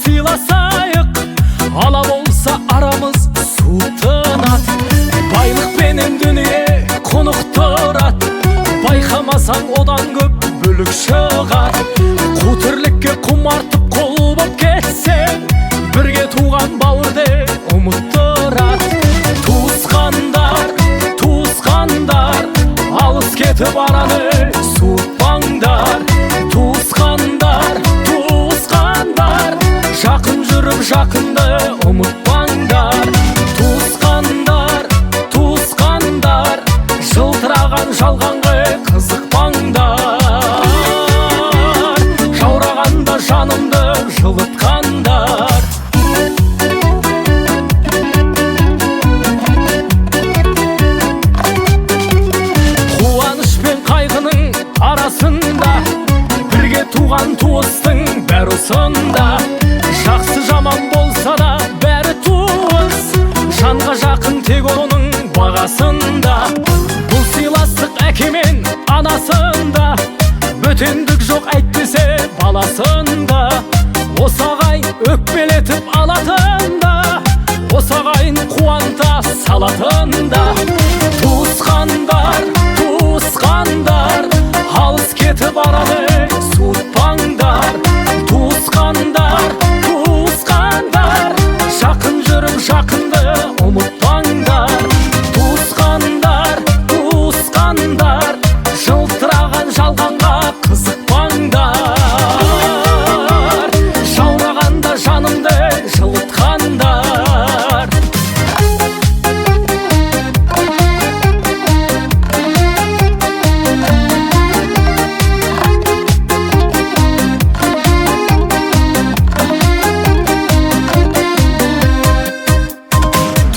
сыйласайық, ала болса арамыз суытынат. Байлық пенен дүние конуктурат, байқамасаң одан көп бөлік шығат. Қу тірлікке құмартып қол боп кетсең, бірге туған бауырды ұмыттырат. Туысқандар, алыс кетіп араны суытпаңдар. Туысқандар, жақын жүріп жақынды ұмытпаңдар. Туысқандар, жылтыраған жалғанға қызықпаңдар. Жаурағанда жанымды жылытқандар. Қуаныш пен қайғының арасында, бірге туған туыстың бәрі осында. Жақсы жаман болса да бәрі туыс, жанға жақын тек оның бағасында. Бұл сыйластық әке мен анасында, бөтендік жоқ әйтпесе баласында. Осы ағайын өкпелетіп алатында, осы ағайын қуанта салатында. Туысқандар, алыс кетіп араны суытпаңдар. Туысқандар, жақын жүріп жақынды ұмытпаңдар. Туысқандар, жылтыраған жалғанға қызықпаңдар. Жаурағанда жанымды жылытқандар.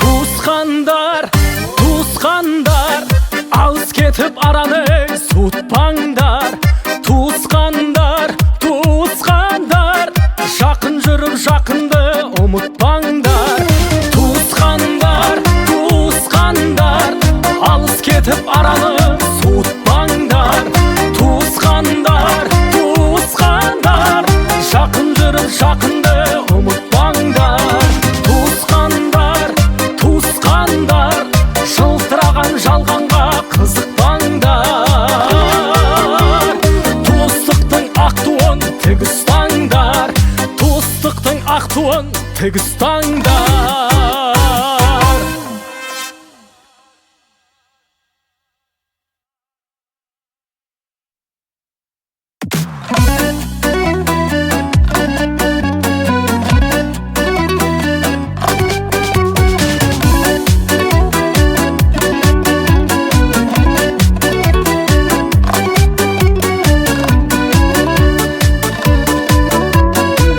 Туысқандар, алыс кетіп араны суытпаңдар. Туысқандар, жақын жүріп жақынды ұмытпаңдар. Туысқандар, алыс кетіп араны суытпаңдар. Туысқандар, жақын жүріп жақынды ұмытпаңдар. Туысқандар, жылтыраған жалғанға қызықпаңдар. Туыстықтың ақ туын тік ұстаңдар. Туыстықтың ақ туын тік ұстаңдар.